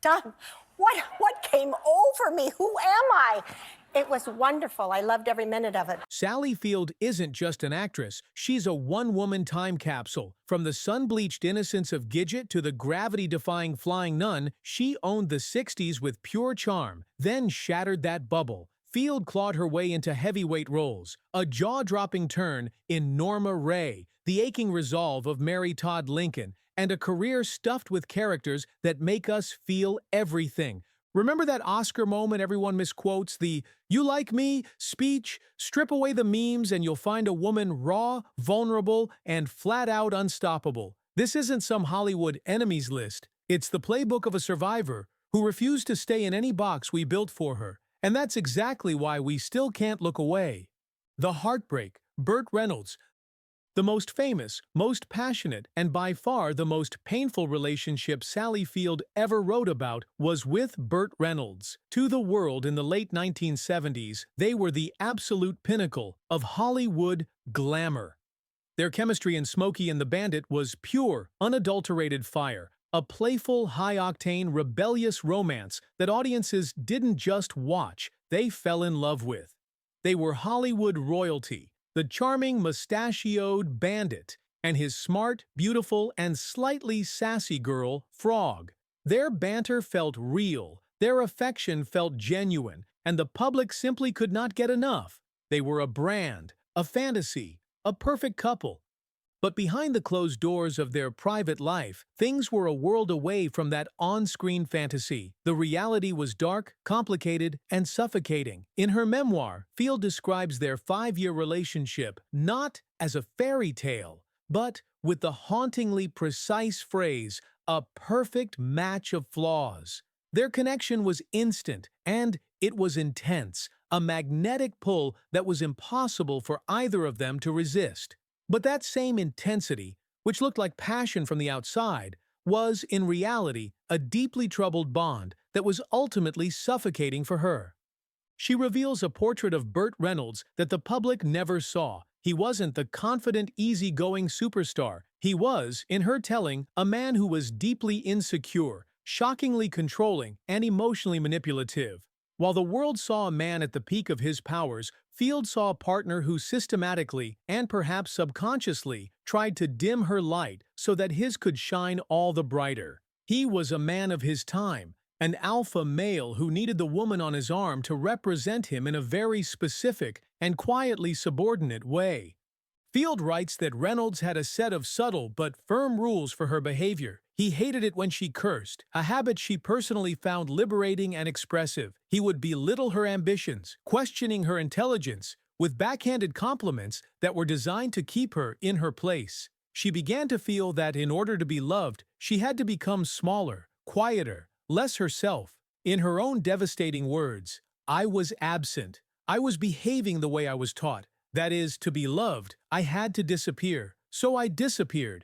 Done. What came over me? Who am I? It was wonderful. I loved every minute of it. Sally Field isn't just an actress, she's a one-woman time capsule. From the sun-bleached innocence of Gidget to the gravity-defying Flying Nun, she owned the 60s with pure charm, then shattered that bubble. Field clawed her way into heavyweight roles, a jaw-dropping turn in Norma Rae, the aching resolve of Mary Todd Lincoln, and a career stuffed with characters that make us feel everything. Remember that Oscar moment everyone misquotes, the "you like me" speech? Strip away the memes and you'll find a woman raw, vulnerable, and flat-out unstoppable. This isn't some Hollywood enemies list. It's the playbook of a survivor who refused to stay in any box we built for her. And that's exactly why we still can't look away. The heartbreak, Bert Reynolds. The most famous, most passionate, and by far the most painful relationship Sally Field ever wrote about was with Bert Reynolds. To the world in the late 1970s, they were the absolute pinnacle of Hollywood glamour. Their chemistry in Smokey and the Bandit was pure, unadulterated fire, a playful, high-octane, rebellious romance that audiences didn't just watch, they fell in love with. They were Hollywood royalty. The charming, mustachioed Bandit, and his smart, beautiful, and slightly sassy girl, Frog. Their banter felt real, their affection felt genuine, and the public simply could not get enough. They were a brand, a fantasy, a perfect couple. But behind the closed doors of their private life, things were a world away from that on-screen fantasy. The reality was dark, complicated, and suffocating. In her memoir, Field describes their 5-year relationship not as a fairy tale, but with the hauntingly precise phrase, a perfect match of flaws. Their connection was instant, and it was intense, a magnetic pull that was impossible for either of them to resist. But that same intensity, which looked like passion from the outside, was, in reality, a deeply troubled bond that was ultimately suffocating for her. She reveals a portrait of Bert Reynolds that the public never saw. He wasn't the confident, easygoing superstar. He was, in her telling, a man who was deeply insecure, shockingly controlling, and emotionally manipulative. While the world saw a man at the peak of his powers, Field saw a partner who systematically, and perhaps subconsciously, tried to dim her light so that his could shine all the brighter. He was a man of his time, an alpha male who needed the woman on his arm to represent him in a very specific and quietly subordinate way. Field writes that Reynolds had a set of subtle but firm rules for her behavior. He hated it when she cursed, a habit she personally found liberating and expressive. He would belittle her ambitions, questioning her intelligence, with backhanded compliments that were designed to keep her in her place. She began to feel that in order to be loved, she had to become smaller, quieter, less herself. In her own devastating words, "I was absent. I was behaving the way I was taught. That is, to be loved, I had to disappear. So I disappeared."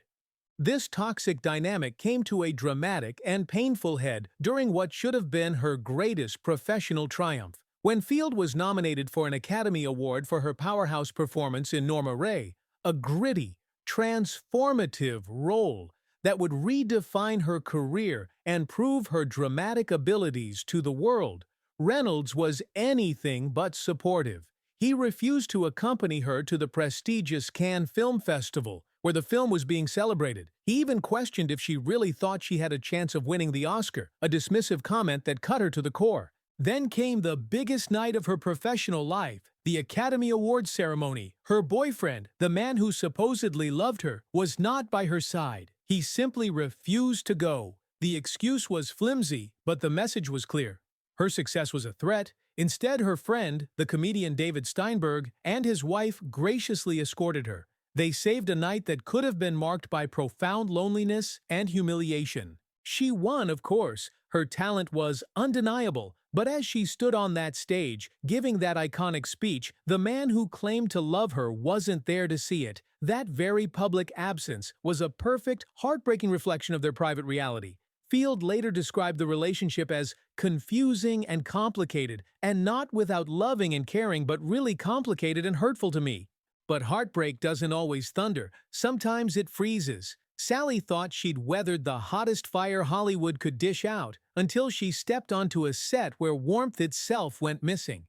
This toxic dynamic came to a dramatic and painful head during what should have been her greatest professional triumph. When Field was nominated for an Academy Award for her powerhouse performance in Norma Rae, a gritty, transformative role that would redefine her career and prove her dramatic abilities to the world, Reynolds was anything but supportive. He refused to accompany her to the prestigious Cannes Film Festival, where the film was being celebrated. He even questioned if she really thought she had a chance of winning the Oscar, a dismissive comment that cut her to the core. Then came the biggest night of her professional life, the Academy Awards ceremony. Her boyfriend, the man who supposedly loved her, was not by her side. He simply refused to go. The excuse was flimsy, but the message was clear. Her success was a threat. Instead, her friend, the comedian David Steinberg, and his wife graciously escorted her. They saved a night that could have been marked by profound loneliness and humiliation. She won, of course. Her talent was undeniable, but as she stood on that stage, giving that iconic speech, the man who claimed to love her wasn't there to see it. That very public absence was a perfect, heartbreaking reflection of their private reality. Field later described the relationship as confusing and complicated, and not without loving and caring, but really complicated and hurtful to me. But heartbreak doesn't always thunder. Sometimes it freezes. Sally thought she'd weathered the hottest fire Hollywood could dish out until she stepped onto a set where warmth itself went missing.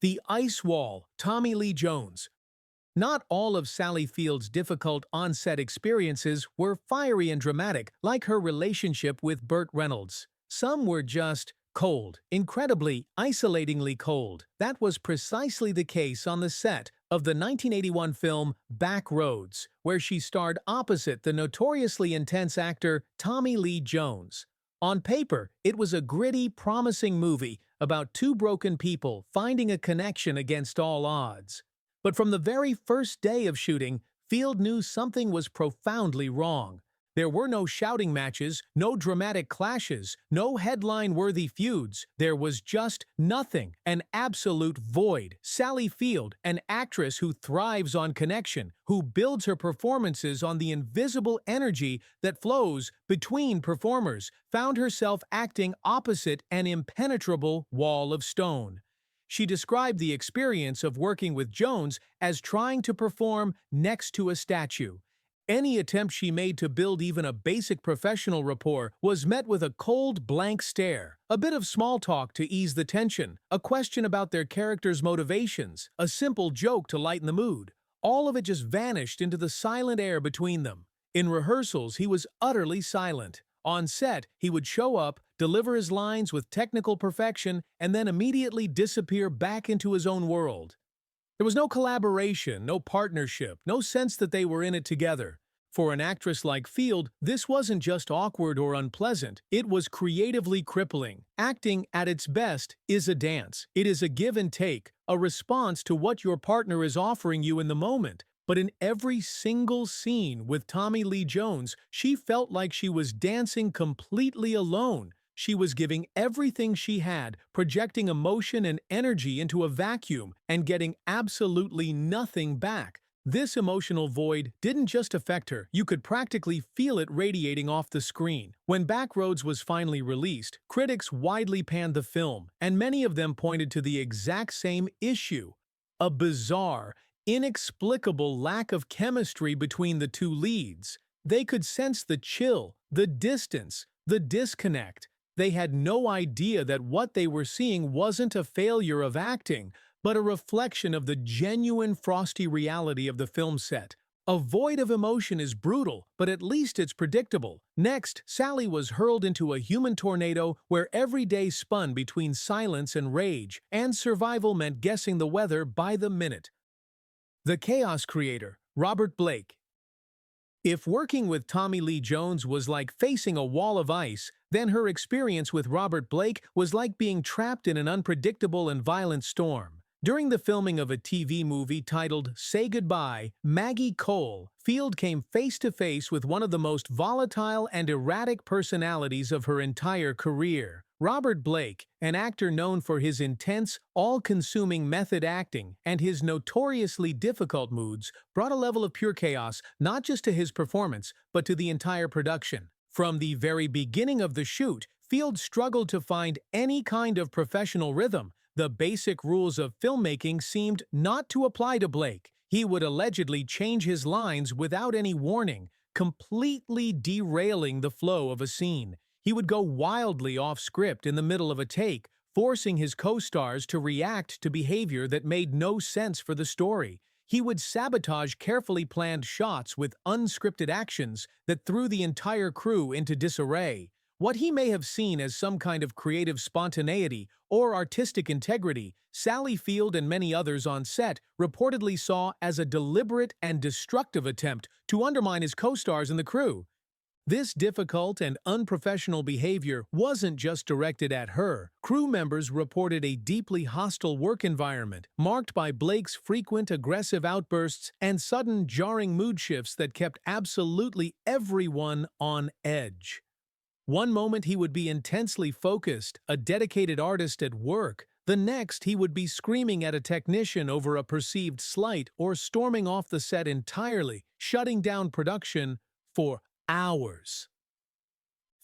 The Ice Wall, Tommy Lee Jones. Not all of Sally Field's difficult on-set experiences were fiery and dramatic, like her relationship with Bert Reynolds. Some were just cold, incredibly, isolatingly cold. That was precisely the case on the set of the 1981 film Back Roads, where she starred opposite the notoriously intense actor Tommy Lee Jones. On paper, it was a gritty, promising movie about two broken people finding a connection against all odds. But from the very first day of shooting, Field knew something was profoundly wrong. There were no shouting matches, no dramatic clashes, no headline-worthy feuds. There was just nothing, an absolute void. Sally Field, an actress who thrives on connection, who builds her performances on the invisible energy that flows between performers, found herself acting opposite an impenetrable wall of stone. She described the experience of working with Jones as trying to perform next to a statue. Any attempt she made to build even a basic professional rapport was met with a cold, blank stare, a bit of small talk to ease the tension, a question about their character's motivations, a simple joke to lighten the mood. All of it just vanished into the silent air between them. In rehearsals, he was utterly silent. On set, he would show up, deliver his lines with technical perfection, and then immediately disappear back into his own world. There was no collaboration, no partnership, no sense that they were in it together. For an actress like Field, this wasn't just awkward or unpleasant, it was creatively crippling. Acting, at its best, is a dance. It is a give and take, a response to what your partner is offering you in the moment. But in every single scene with Tommy Lee Jones, she felt like she was dancing completely alone. She was giving everything she had, projecting emotion and energy into a vacuum, and getting absolutely nothing back. This emotional void didn't just affect her, you could practically feel it radiating off the screen. When Backroads was finally released, critics widely panned the film, and many of them pointed to the exact same issue: a bizarre, inexplicable lack of chemistry between the two leads. They could sense the chill, the distance, the disconnect. They had no idea that what they were seeing wasn't a failure of acting, but a reflection of the genuine frosty reality of the film set. A void of emotion is brutal, but at least it's predictable. Next, Sally was hurled into a human tornado where every day spun between silence and rage, and survival meant guessing the weather by the minute. The Chaos Creator, Robert Blake. If working with Tommy Lee Jones was like facing a wall of ice, then her experience with Robert Blake was like being trapped in an unpredictable and violent storm. During the filming of a TV movie titled Say Goodbye, Maggie Cole, Field came face-to-face with one of the most volatile and erratic personalities of her entire career. Robert Blake, an actor known for his intense, all-consuming method acting and his notoriously difficult moods, brought a level of pure chaos not just to his performance, but to the entire production. From the very beginning of the shoot, Field struggled to find any kind of professional rhythm. The basic rules of filmmaking seemed not to apply to Blake. He would allegedly change his lines without any warning, completely derailing the flow of a scene. He would go wildly off script in the middle of a take, forcing his co-stars to react to behavior that made no sense for the story. He would sabotage carefully planned shots with unscripted actions that threw the entire crew into disarray. What he may have seen as some kind of creative spontaneity or artistic integrity, Sally Field and many others on set reportedly saw as a deliberate and destructive attempt to undermine his co-stars and the crew. This difficult and unprofessional behavior wasn't just directed at her. Crew members reported a deeply hostile work environment, marked by Blake's frequent aggressive outbursts and sudden jarring mood shifts that kept absolutely everyone on edge. One moment he would be intensely focused, a dedicated artist at work. The next he would be screaming at a technician over a perceived slight or storming off the set entirely, shutting down production for hours.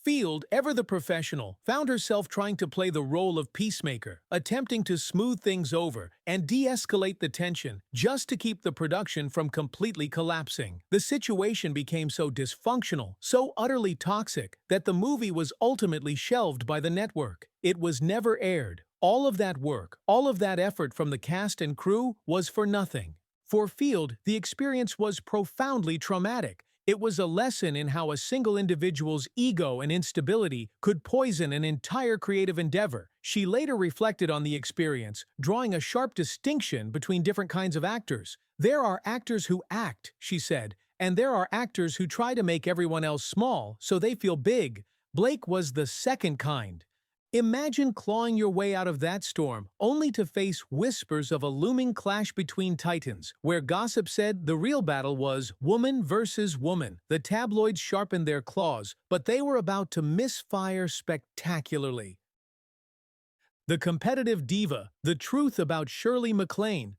Field, ever the professional, found herself trying to play the role of peacemaker, attempting to smooth things over and de-escalate the tension just to keep the production from completely collapsing. The situation became so dysfunctional, so utterly toxic, that the movie was ultimately shelved by the network. It was never aired. All of that work, all of that effort from the cast and crew was for nothing. For Field, the experience was profoundly traumatic. It was a lesson in how a single individual's ego and instability could poison an entire creative endeavor. She later reflected on the experience, drawing a sharp distinction between different kinds of actors. "There are actors who act," she said, "and there are actors who try to make everyone else small so they feel big. Blake was the second kind." Imagine clawing your way out of that storm, only to face whispers of a looming clash between titans, where gossip said the real battle was woman versus woman. The tabloids sharpened their claws, but they were about to misfire spectacularly. The competitive diva, the truth about Shirley Mlan.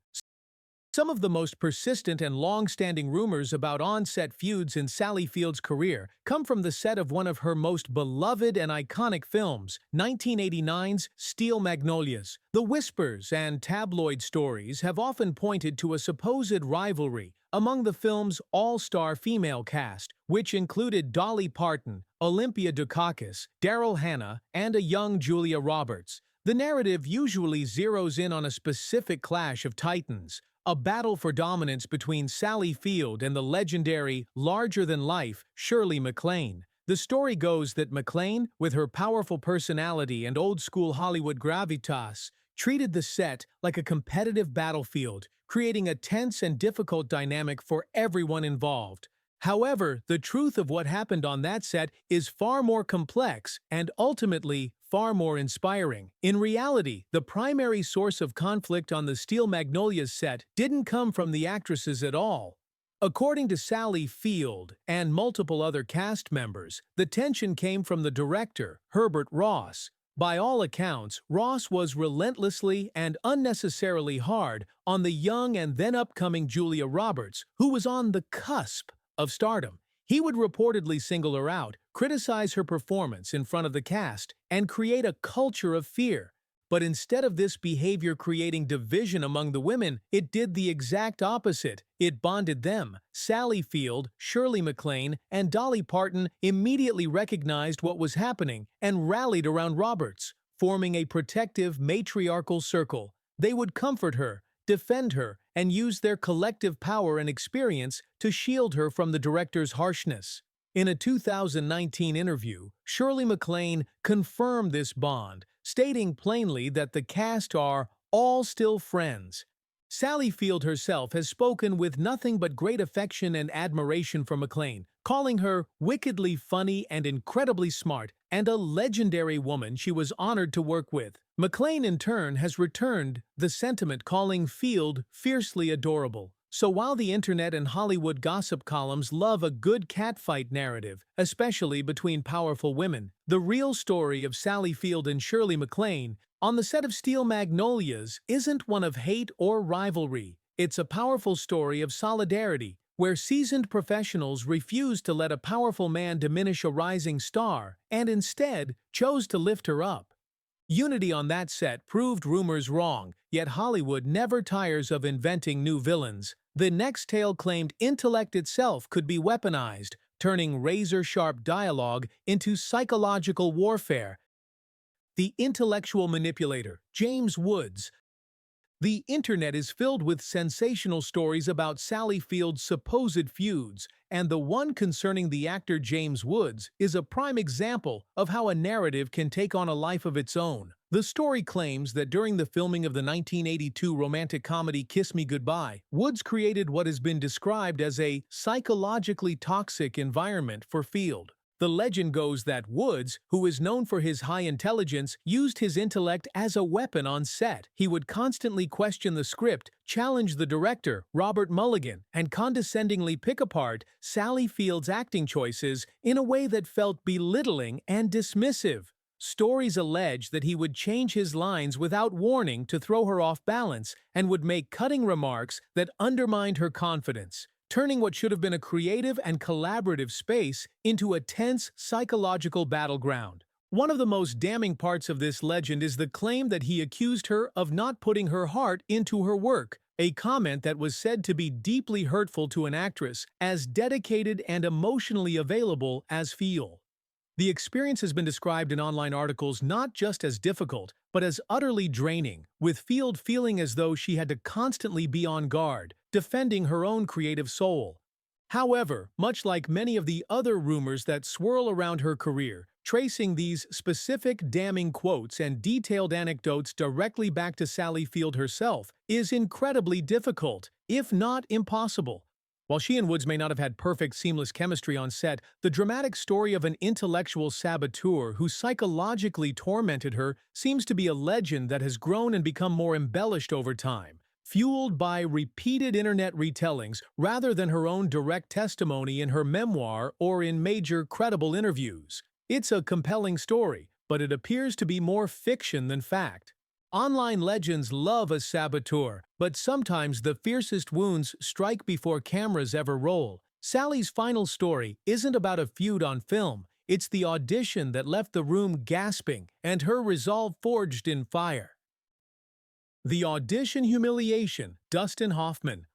Some of the most persistent and long-standing rumors about on-set feuds in Sally Field's career come from the set of one of her most beloved and iconic films, 1989's Steel Magnolias. The whispers and tabloid stories have often pointed to a supposed rivalry among the film's all-star female cast, which included Dolly Parton, Olympia Dukakis, Daryl Hannah, and a young Julia Roberts. The narrative usually zeroes in on a specific clash of titans, a battle for dominance between Sally Field and the legendary, larger-than-life Shirley Mlan. The story goes that Mlan, with her powerful personality and old-school Hollywood gravitas, treated the set like a competitive battlefield, creating a tense and difficult dynamic for everyone involved. However, the truth of what happened on that set is far more complex and ultimately far more inspiring. In reality, the primary source of conflict on the Steel Magnolias set didn't come from the actresses at all. According to Sally Field and multiple other cast members, the tension came from the director, Herbert Ross. By all accounts, Ross was relentlessly and unnecessarily hard on the young and then upcoming Julia Roberts, who was on the cusp of stardom. He would reportedly single her out, criticize her performance in front of the cast, and create a culture of fear. But instead of this behavior creating division among the women, it did the exact opposite. It bonded them. Sally Field, Shirley Mlan, and Dolly Parton immediately recognized what was happening and rallied around Roberts, forming a protective, matriarchal circle. They would comfort her, defend her, and use their collective power and experience to shield her from the director's harshness. In a 2019 interview, Shirley Mlan confirmed this bond, stating plainly that the cast are all still friends. Sally Field herself has spoken with nothing but great affection and admiration for Mlan, calling her wickedly funny and incredibly smart, and a legendary woman she was honored to work with. Mlan, in turn, has returned the sentiment, calling Field fiercely adorable. So while the internet and Hollywood gossip columns love a good catfight narrative, especially between powerful women, the real story of Sally Field and Shirley Mlan on the set of Steel Magnolias isn't one of hate or rivalry. It's a powerful story of solidarity, where seasoned professionals refused to let a powerful man diminish a rising star and instead chose to lift her up. Unity on that set proved rumors wrong, yet Hollywood never tires of inventing new villains. The next tale claimed intellect itself could be weaponized, turning razor-sharp dialogue into psychological warfare. The intellectual manipulator, James Woods. The internet is filled with sensational stories about Sally Field's supposed feuds, and the one concerning the actor James Woods is a prime example of how a narrative can take on a life of its own. The story claims that during the filming of the 1982 romantic comedy Kiss Me Goodbye, Woods created what has been described as a psychologically toxic environment for Field. The legend goes that Woods, who is known for his high intelligence, used his intellect as a weapon on set. He would constantly question the script, challenge the director, Robert Mulligan, and condescendingly pick apart Sally Field's acting choices in a way that felt belittling and dismissive. Stories allege that he would change his lines without warning to throw her off balance and would make cutting remarks that undermined her confidence. turning what should have been a creative and collaborative space into a tense psychological battleground. One of the most damning parts of this legend is the claim that he accused her of not putting her heart into her work, a comment that was said to be deeply hurtful to an actress as dedicated and emotionally available as Field. The experience has been described in online articles not just as difficult, but as utterly draining, with Field feeling as though she had to constantly be on guard, defending her own creative soul. However, much like many of the other rumors that swirl around her career, tracing these specific damning quotes and detailed anecdotes directly back to Sally Field herself is incredibly difficult, if not impossible. While she and Woods may not have had perfect, seamless chemistry on set, the dramatic story of an intellectual saboteur who psychologically tormented her seems to be a legend that has grown and become more embellished over time, fueled by repeated internet retellings rather than her own direct testimony in her memoir or in major credible interviews. It's a compelling story, but it appears to be more fiction than fact. Online legends love a saboteur, but sometimes the fiercest wounds strike before cameras ever roll. Sally's final story isn't about a feud on film, it's the audition that left the room gasping and her resolve forged in fire. The audition humiliation, Dustin Hoffman.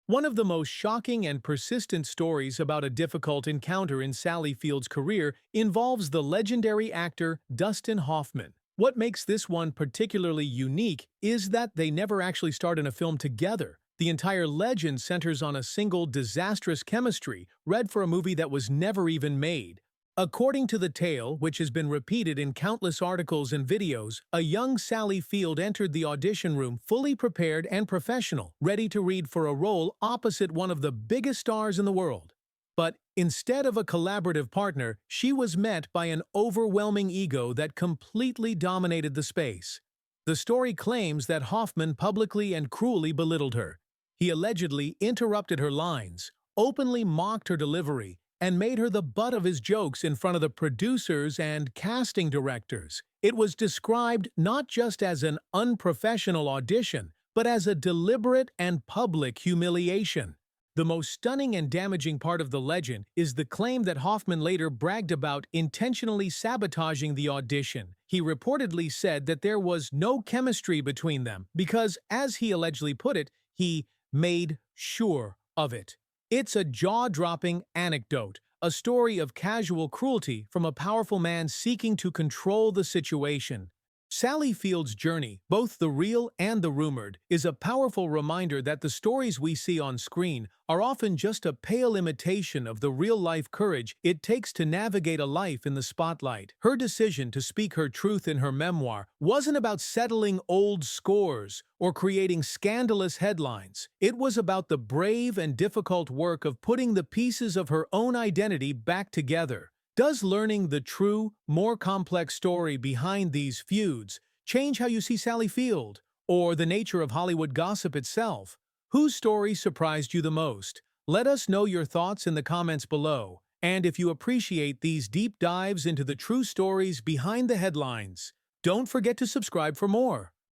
One of the most shocking and persistent stories about a difficult encounter in Sally Field's career involves the legendary actor Dustin Hoffman. What makes this one particularly unique is that they never actually starred in a film together. The entire legend centers on a single disastrous chemistry read for a movie that was never even made. According to the tale, which has been repeated in countless articles and videos, a young Sally Field entered the audition room fully prepared and professional, ready to read for a role opposite one of the biggest stars in the world. But instead of a collaborative partner, she was met by an overwhelming ego that completely dominated the space. The story claims that Hoffman publicly and cruelly belittled her. He allegedly interrupted her lines, openly mocked her delivery, and made her the butt of his jokes in front of the producers and casting directors. It was described not just as an unprofessional audition, but as a deliberate and public humiliation. The most stunning and damaging part of the legend is the claim that Hoffman later bragged about intentionally sabotaging the audition. He reportedly said that there was no chemistry between them because, as he allegedly put it, he made sure of it. It's a jaw-dropping anecdote, a story of casual cruelty from a powerful man seeking to control the situation. Sally Field's journey, both the real and the rumored, is a powerful reminder that the stories we see on screen are often just a pale imitation of the real-life courage it takes to navigate a life in the spotlight. Her decision to speak her truth in her memoir wasn't about settling old scores or creating scandalous headlines. It was about the brave and difficult work of putting the pieces of her own identity back together. Does learning the true, more complex story behind these feuds change how you see Sally Field, or the nature of Hollywood gossip itself? Whose story surprised you the most? Let us know your thoughts in the comments below. And if you appreciate these deep dives into the true stories behind the headlines, don't forget to subscribe for more.